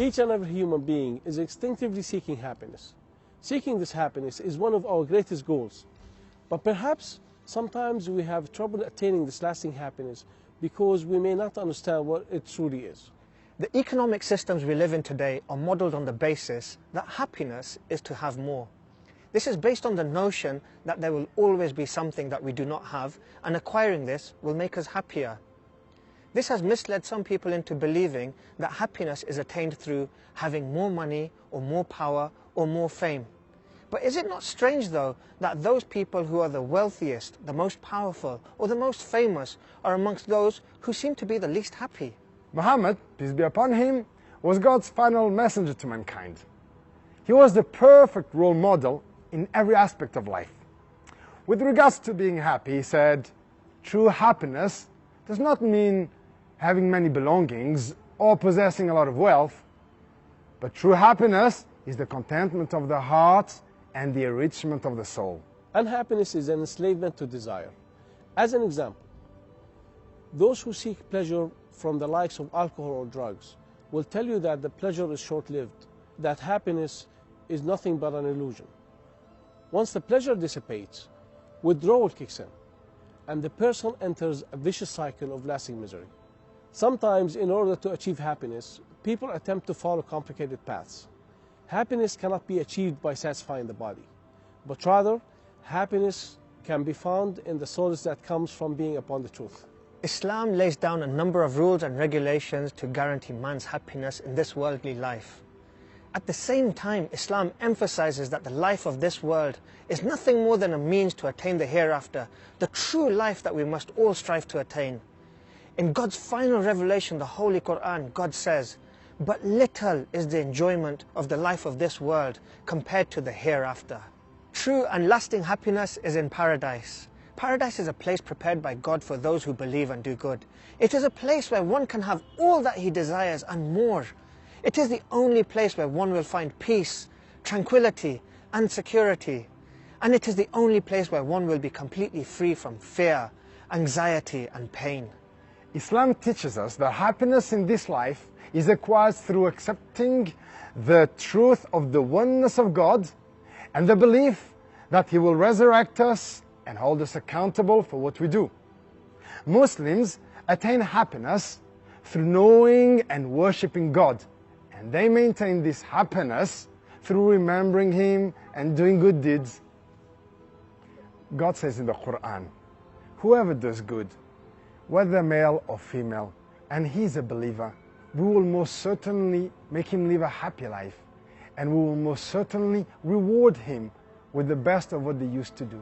Each and every human being is instinctively seeking happiness. Seeking this happiness is one of our greatest goals. But perhaps sometimes we have trouble attaining this lasting happiness because we may not understand what it truly is. The economic systems we live in today are modeled on the basis that happiness is to have more. This is based on the notion that there will always be something that we do not have, and acquiring this will make us happier. This has misled some people into believing that happiness is attained through having more money or more power or more fame. But is it not strange though that those people who are the wealthiest, the most powerful or the most famous are amongst those who seem to be the least happy? Muhammad, peace be upon him, was God's final messenger to mankind. He was the perfect role model in every aspect of life. With regards to being happy, he said, true happiness does not mean having many belongings or possessing a lot of wealth, but true happiness is the contentment of the heart and the enrichment of the soul. Unhappiness is an enslavement to desire. As an example, those who seek pleasure from the likes of alcohol or drugs will tell you that the pleasure is short-lived, that happiness is nothing but an illusion. Once the pleasure dissipates, withdrawal kicks in, and the person enters a vicious cycle of lasting misery. Sometimes, in order to achieve happiness, people attempt to follow complicated paths. Happiness cannot be achieved by satisfying the body, but rather, happiness can be found in the solace that comes from being upon the truth. Islam lays down a number of rules and regulations to guarantee man's happiness in this worldly life. At the same time, Islam emphasizes that the life of this world is nothing more than a means to attain the hereafter, the true life that we must all strive to attain. In God's final revelation, the Holy Quran, God says, "But little is the enjoyment of the life of this world compared to the hereafter." True and lasting happiness is in paradise. Paradise is a place prepared by God for those who believe and do good. It is a place where one can have all that he desires and more. It is the only place where one will find peace, tranquility, and security. And it is the only place where one will be completely free from fear, anxiety, and pain. Islam teaches us that happiness in this life is acquired through accepting the truth of the oneness of God and the belief that He will resurrect us and hold us accountable for what we do. Muslims attain happiness through knowing and worshipping God, and they maintain this happiness through remembering Him and doing good deeds. God says in the Quran, whoever does good, whether male or female, and he's a believer, we will most certainly make him live a happy life, and we will most certainly reward him with the best of what they used to do.